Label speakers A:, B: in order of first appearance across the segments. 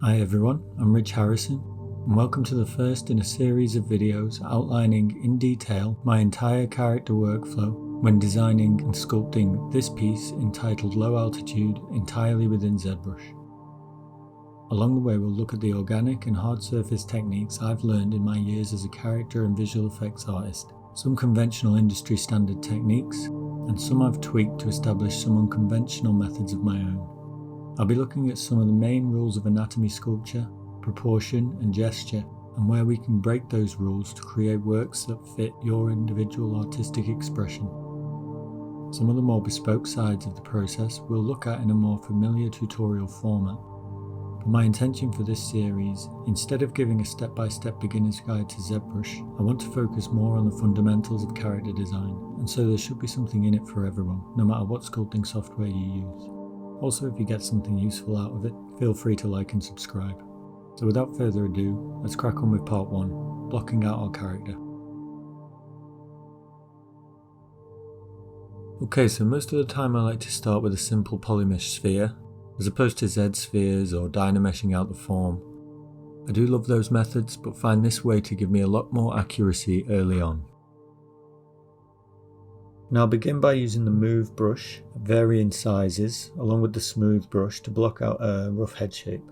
A: Hi everyone, I'm Rich Harrison, and welcome to the first in a series of videos outlining in detail my entire character workflow when designing and sculpting this piece entitled Low Altitude entirely within Zbrush. Along the way we'll look at the organic and hard surface techniques I've learned in my years as a character and visual effects artist, some conventional industry standard techniques, and some I've tweaked to establish some unconventional methods of my own. I'll be looking at some of the main rules of anatomy sculpture, proportion and gesture, and where we can break those rules to create works that fit your individual artistic expression. Some of the more bespoke sides of the process we'll look at in a more familiar tutorial format. But my intention for this series, instead of giving a step-by-step beginner's guide to Zbrush, I want to focus more on the fundamentals of character design, and so there should be something in it for everyone, no matter what sculpting software you use. Also, if you get something useful out of it, feel free to like and subscribe. So without further ado, let's crack on with part 1, blocking out our character. Okay, so most of the time I like to start with a simple polymesh sphere, as opposed to Z spheres or dynameshing out the form. I do love those methods, but find this way to give me a lot more accuracy early on. Now I'll begin by using the move brush at varying sizes along with the smooth brush to block out a rough head shape.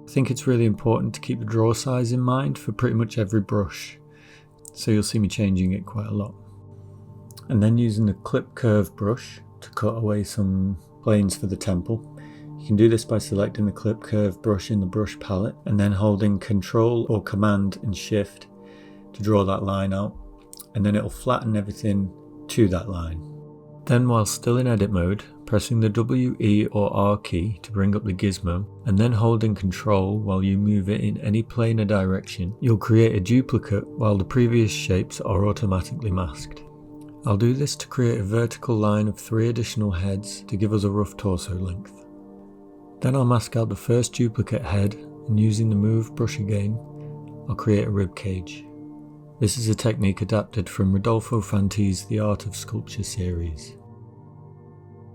A: I think it's really important to keep the draw size in mind for pretty much every brush, so you'll see me changing it quite a lot. And then using the clip curve brush to cut away some planes for the temple. You can do this by selecting the clip curve brush in the brush palette and then holding Ctrl or Command and Shift to draw that line out, and then it'll flatten everything to that line. Then while still in edit mode, pressing the W, E or R key to bring up the gizmo, and then holding Ctrl while you move it in any planar direction, you'll create a duplicate while the previous shapes are automatically masked. I'll do this to create a vertical line of 3 additional heads to give us a rough torso length. Then I'll mask out the first duplicate head, and using the move brush again, I'll create a rib cage. This is a technique adapted from Rodolfo Fanti's The Art of Sculpture series.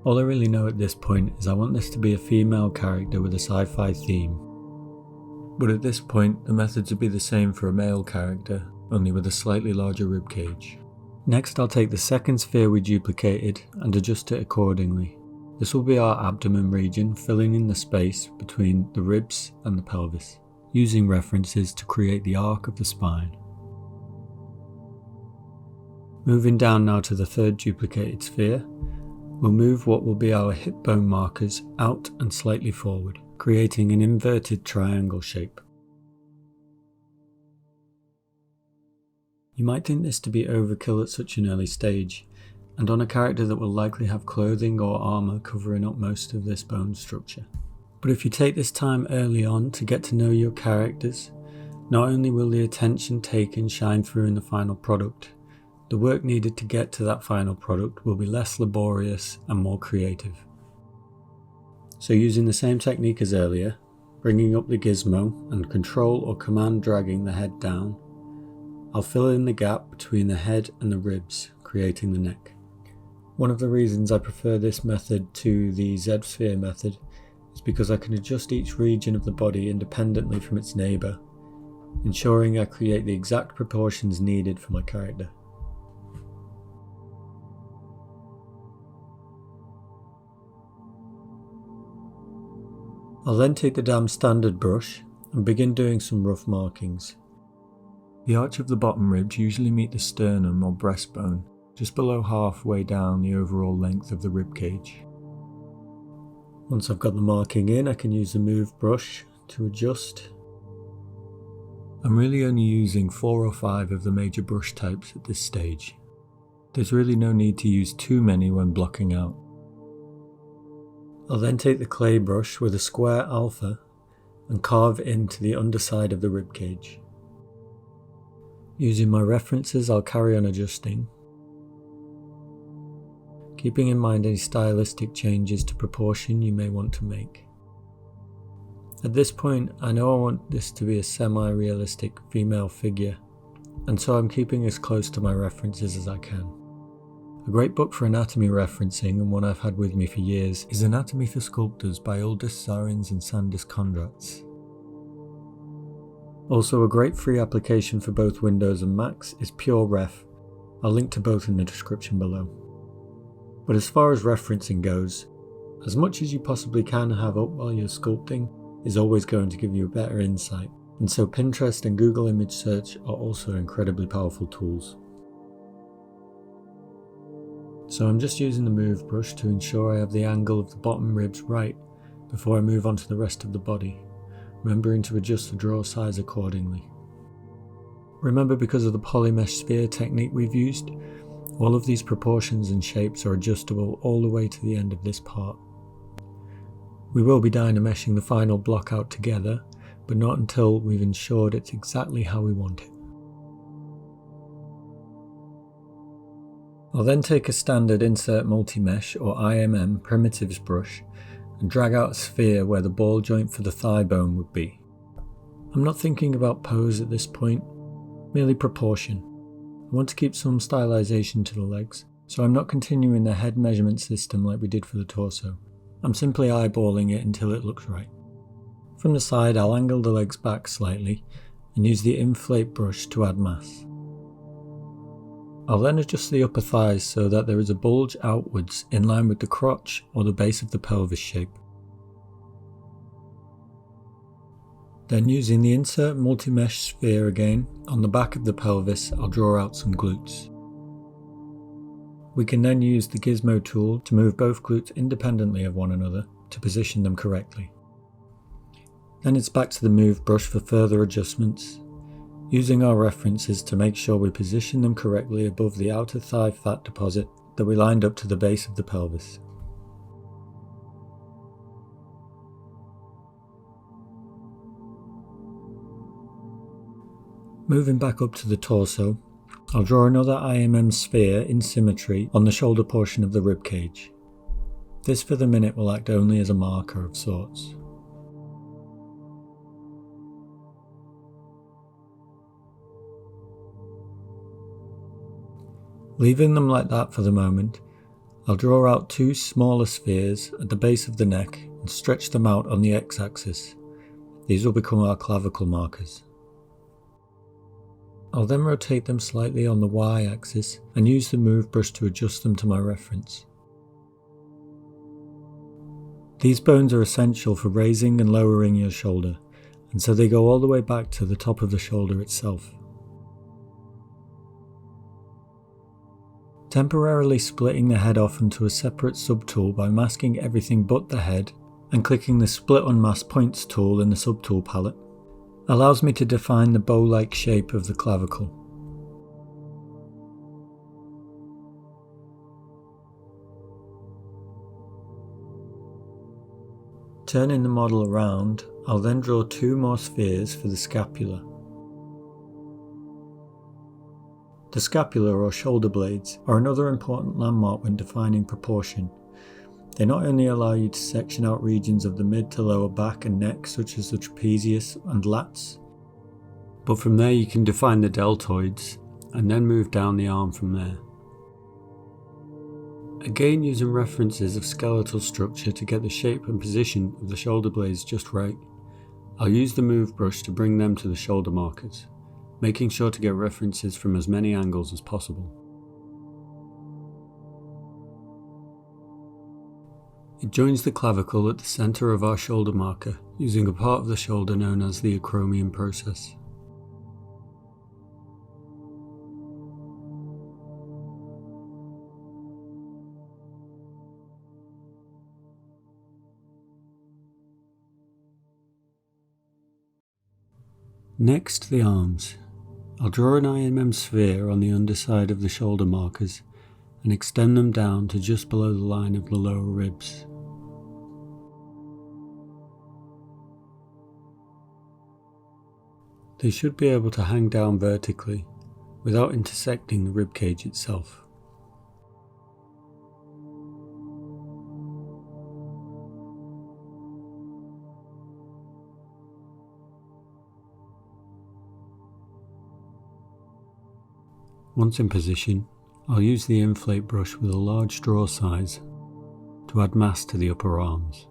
A: All I really know at this point is I want this to be a female character with a sci-fi theme. But at this point the methods would be the same for a male character, only with a slightly larger rib cage. Next I'll take the second sphere we duplicated and adjust it accordingly. This will be our abdomen region, filling in the space between the ribs and the pelvis, using references to create the arc of the spine. Moving down now to the third duplicated sphere, we'll move what will be our hip bone markers out and slightly forward, creating an inverted triangle shape. You might think this to be overkill at such an early stage, and on a character that will likely have clothing or armour covering up most of this bone structure. But if you take this time early on to get to know your characters, not only will the attention taken shine through in the final product, the work needed to get to that final product will be less laborious and more creative. So using the same technique as earlier, bringing up the gizmo and Control or Command dragging the head down, I'll fill in the gap between the head and the ribs, creating the neck. One of the reasons I prefer this method to the Z-sphere method is because I can adjust each region of the body independently from its neighbour, ensuring I create the exact proportions needed for my character. I'll then take the damn standard brush and begin doing some rough markings. The arch of the bottom ribs usually meet the sternum or breastbone, just below halfway down the overall length of the rib cage. Once I've got the marking in, I can use the move brush to adjust. I'm really only using 4 or 5 of the major brush types at this stage. There's really no need to use too many when blocking out. I'll then take the clay brush with a square alpha and carve into the underside of the rib cage. Using my references, I'll carry on adjusting, keeping in mind any stylistic changes to proportion you may want to make. At this point, I know I want this to be a semi-realistic female figure, and so I'm keeping as close to my references as I can. A great book for anatomy referencing, and one I've had with me for years, is Anatomy for Sculptors by Uldis Sarins and Sandis Kondrats. Also, a great free application for both Windows and Macs is PureRef. I'll link to both in the description below. But as far as referencing goes, as much as you possibly can have up while you're sculpting is always going to give you a better insight, and so Pinterest and Google image search are also incredibly powerful tools. So I'm just using the move brush to ensure I have the angle of the bottom ribs right before I move on to the rest of the body, remembering to adjust the draw size accordingly. Remember, because of the polymesh sphere technique we've used, all of these proportions and shapes are adjustable all the way to the end of this part. We will be dynameshing the final block out together, but not until we've ensured it's exactly how we want it. I'll then take a standard Insert Multi-Mesh or IMM primitives brush and drag out a sphere where the ball joint for the thigh bone would be. I'm not thinking about pose at this point, merely proportion. I want to keep some stylization to the legs, so I'm not continuing the head measurement system like we did for the torso. I'm simply eyeballing it until it looks right. From the side, I'll angle the legs back slightly and use the inflate brush to add mass. I'll then adjust the upper thighs so that there is a bulge outwards in line with the crotch or the base of the pelvis shape. Then, using the Insert Multi-Mesh sphere again, on the back of the pelvis I'll draw out some glutes. We can then use the gizmo tool to move both glutes independently of one another to position them correctly. Then it's back to the move brush for further adjustments, using our references to make sure we position them correctly above the outer thigh fat deposit that we lined up to the base of the pelvis. Moving back up to the torso, I'll draw another IMM sphere in symmetry on the shoulder portion of the ribcage. This for the minute will act only as a marker of sorts. Leaving them like that for the moment, I'll draw out two smaller spheres at the base of the neck and stretch them out on the x-axis. These will become our clavicle markers. I'll then rotate them slightly on the y-axis and use the move brush to adjust them to my reference. These bones are essential for raising and lowering your shoulder, and so they go all the way back to the top of the shoulder itself. Temporarily splitting the head off into a separate subtool by masking everything but the head and clicking the Split Unmask Points tool in the subtool palette allows me to define the bow-like shape of the clavicle. Turning the model around, I'll then draw two more spheres for the scapula. The scapula or shoulder blades are another important landmark when defining proportion. They not only allow you to section out regions of the mid to lower back and neck such as the trapezius and lats, but from there you can define the deltoids and then move down the arm from there. Again, using references of skeletal structure to get the shape and position of the shoulder blades just right, I'll use the move brush to bring them to the shoulder markers, making sure to get references from as many angles as possible. It joins the clavicle at the centre of our shoulder marker, using a part of the shoulder known as the acromion process. Next, the arms. I'll draw an IMM sphere on the underside of the shoulder markers and extend them down to just below the line of the lower ribs. They should be able to hang down vertically without intersecting the ribcage itself. Once in position, I'll use the inflate brush with a large draw size to add mass to the upper arms,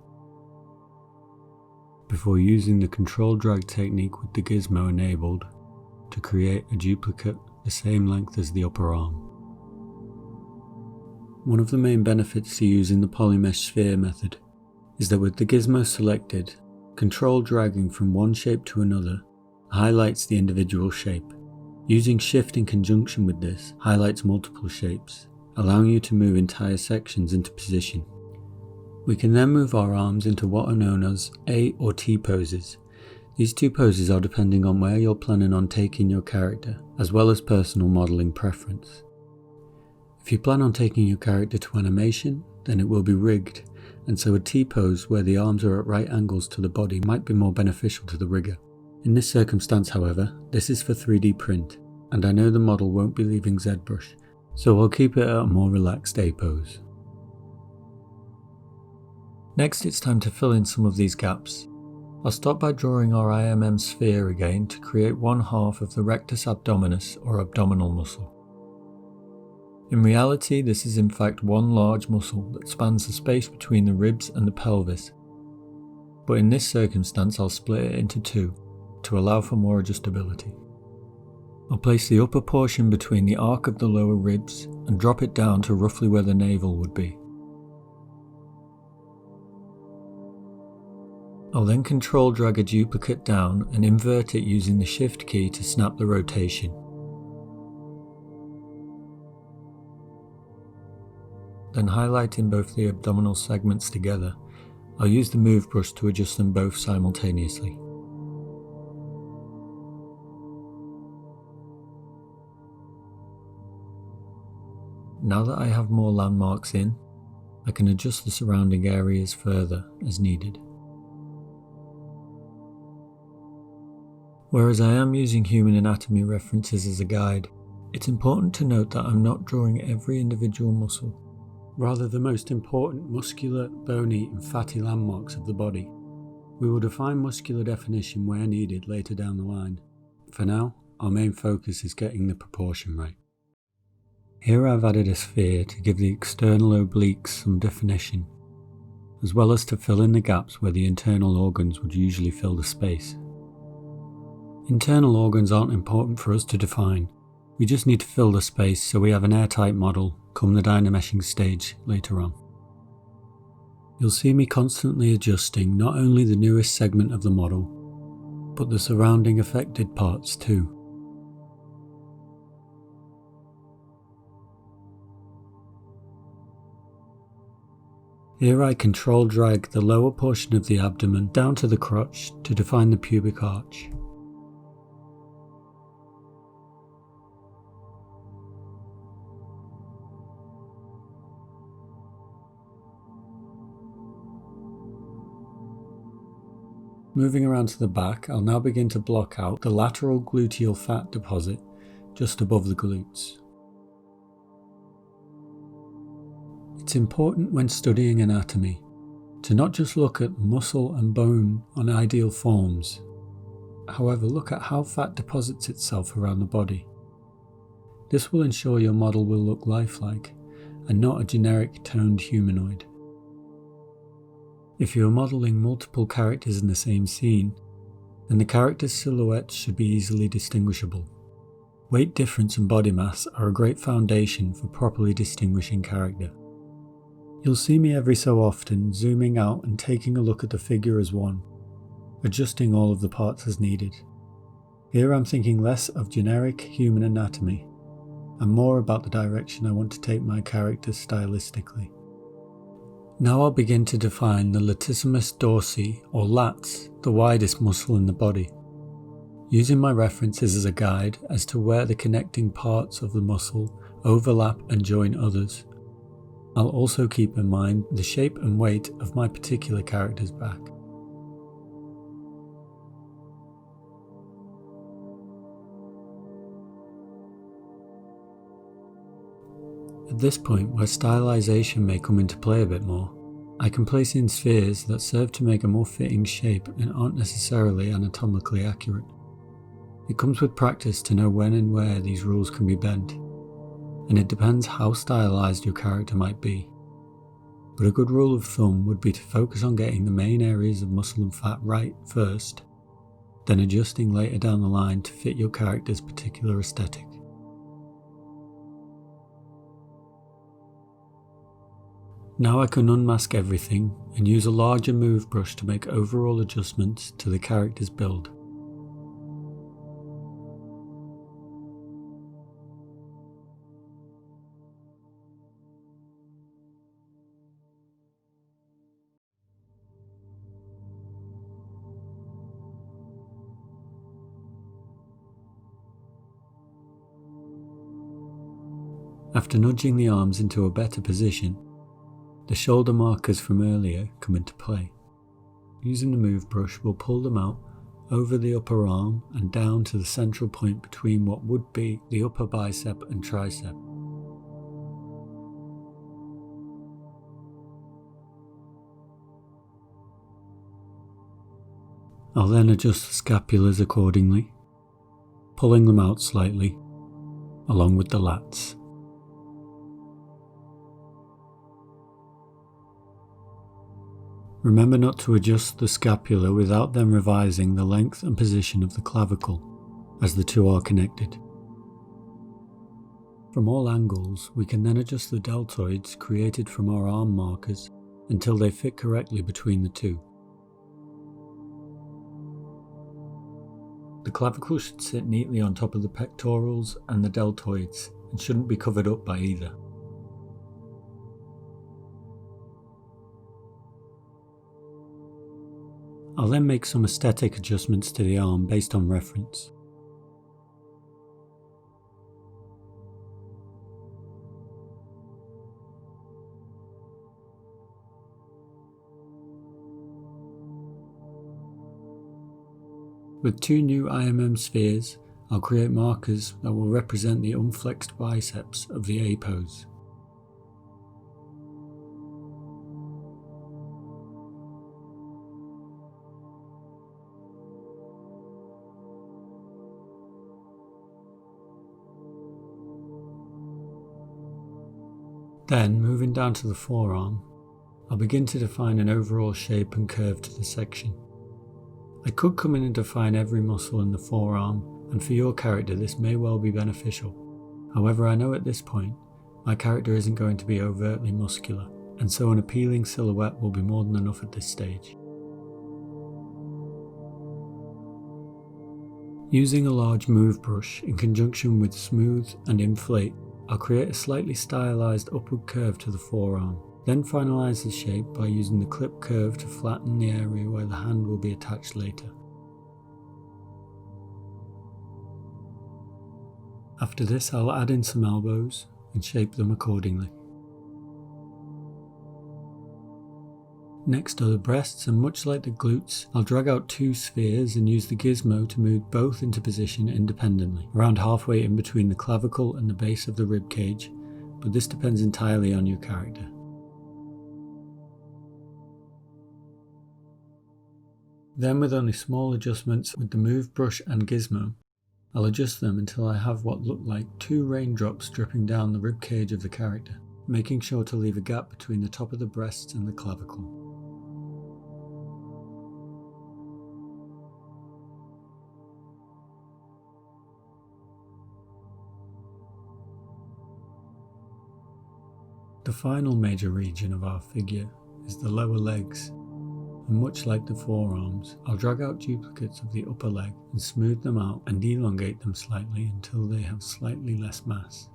A: before using the control drag technique with the gizmo enabled to create a duplicate the same length as the upper arm. One of the main benefits to using the polymesh sphere method is that with the gizmo selected, control dragging from one shape to another highlights the individual shape. Using shift in conjunction with this highlights multiple shapes, allowing you to move entire sections into position. We can then move our arms into what are known as A or T poses. These two poses are depending on where you're planning on taking your character, as well as personal modelling preference. If you plan on taking your character to animation, then it will be rigged, and so a T pose where the arms are at right angles to the body might be more beneficial to the rigger. In this circumstance, however, this is for 3D print, and I know the model won't be leaving Zbrush, so I'll keep it at a more relaxed A pose. Next, it's time to fill in some of these gaps. I'll start by drawing our IMM sphere again to create one half of the rectus abdominis or abdominal muscle. In reality, this is in fact one large muscle that spans the space between the ribs and the pelvis, but in this circumstance I'll split it into two to allow for more adjustability. I'll place the upper portion between the arc of the lower ribs and drop it down to roughly where the navel would be. I'll then control drag a duplicate down and invert it using the shift key to snap the rotation. Then highlighting both the abdominal segments together, I'll use the move brush to adjust them both simultaneously. Now that I have more landmarks in, I can adjust the surrounding areas further as needed. Whereas I am using human anatomy references as a guide, it's important to note that I'm not drawing every individual muscle, rather the most important muscular, bony and fatty landmarks of the body. We will define muscular definition where needed later down the line. For now, our main focus is getting the proportion right. Here I've added a sphere to give the external obliques some definition, as well as to fill in the gaps where the internal organs would usually fill the space. Internal organs aren't important for us to define, we just need to fill the space so we have an airtight model come the dynameshing stage later on. You'll see me constantly adjusting not only the newest segment of the model, but the surrounding affected parts too. Here I control drag the lower portion of the abdomen down to the crotch to define the pubic arch. Moving around to the back, I'll now begin to block out the lateral gluteal fat deposit just above the glutes. It's important when studying anatomy to not just look at muscle and bone on ideal forms, however look at how fat deposits itself around the body. This will ensure your model will look lifelike and not a generic toned humanoid. If you are modelling multiple characters in the same scene, then the character's silhouettes should be easily distinguishable. Weight difference and body mass are a great foundation for properly distinguishing character. You'll see me every so often zooming out and taking a look at the figure as one, adjusting all of the parts as needed. Here I'm thinking less of generic human anatomy and more about the direction I want to take my character stylistically. Now I'll begin to define the latissimus dorsi or lats, the widest muscle in the body, using my references as a guide as to where the connecting parts of the muscle overlap and join others. I'll also keep in mind the shape and weight of my particular character's back. At this point, where stylization may come into play a bit more, I can place in spheres that serve to make a more fitting shape and aren't necessarily anatomically accurate. It comes with practice to know when and where these rules can be bent, and it depends how stylized your character might be. But a good rule of thumb would be to focus on getting the main areas of muscle and fat right first, then adjusting later down the line to fit your character's particular aesthetic. Now I can unmask everything and use a larger move brush to make overall adjustments to the character's build. After nudging the arms into a better position, the shoulder markers from earlier come into play. Using the move brush, we'll pull them out over the upper arm and down to the central point between what would be the upper bicep and tricep. I'll then adjust the scapulas accordingly, pulling them out slightly, along with the lats. Remember not to adjust the scapula without then revising the length and position of the clavicle, as the two are connected. From all angles, we can then adjust the deltoids created from our arm markers until they fit correctly between the two. The clavicle should sit neatly on top of the pectorals and the deltoids and shouldn't be covered up by either. I'll then make some aesthetic adjustments to the arm based on reference. With two new IMM spheres, I'll create markers that will represent the unflexed biceps of the A pose. Then, moving down to the forearm, I'll begin to define an overall shape and curve to the section. I could come in and define every muscle in the forearm, and for your character this may well be beneficial. However, I know at this point, my character isn't going to be overtly muscular, and so an appealing silhouette will be more than enough at this stage. Using a large move brush in conjunction with smooth and inflate, I'll create a slightly stylized upward curve to the forearm, then finalize the shape by using the clip curve to flatten the area where the hand will be attached later. After this, I'll add in some elbows and shape them accordingly. Next are the breasts, and much like the glutes, I'll drag out two spheres and use the gizmo to move both into position independently, around halfway in between the clavicle and the base of the rib cage, but this depends entirely on your character. Then, with only small adjustments with the move brush and gizmo, I'll adjust them until I have what look like two raindrops dripping down the rib cage of the character, making sure to leave a gap between the top of the breasts and the clavicle. The final major region of our figure is the lower legs, and much like the forearms, I'll drag out duplicates of the upper leg and smooth them out and elongate them slightly until they have slightly less mass.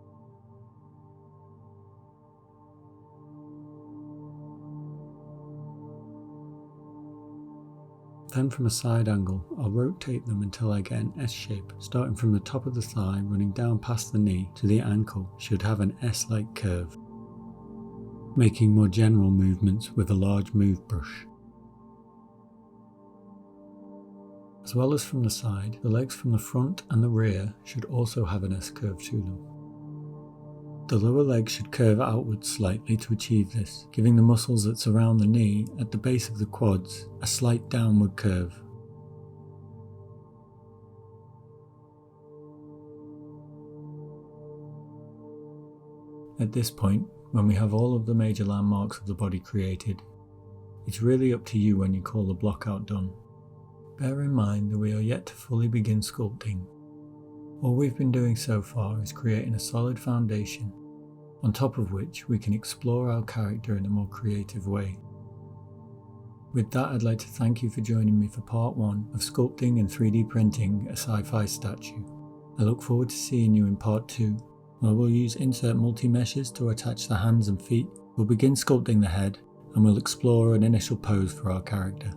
A: Then from a side angle, I'll rotate them until I get an S shape, starting from the top of the thigh running down past the knee to the ankle should have an S-like curve, making more general movements with a large move brush. As well as from the side, the legs from the front and the rear should also have an S-curve to them. The lower leg should curve outwards slightly to achieve this, giving the muscles that surround the knee at the base of the quads a slight downward curve. At this point, when we have all of the major landmarks of the body created, it's really up to you when you call the blockout done. Bear in mind that we are yet to fully begin sculpting. All we've been doing so far is creating a solid foundation, on top of which we can explore our character in a more creative way. With that, I'd like to thank you for joining me for part 1 of sculpting and 3D printing a sci-fi statue. I look forward to seeing you in part 2, where we'll use insert multi-meshes to attach the hands and feet. We'll begin sculpting the head, and we'll explore an initial pose for our character.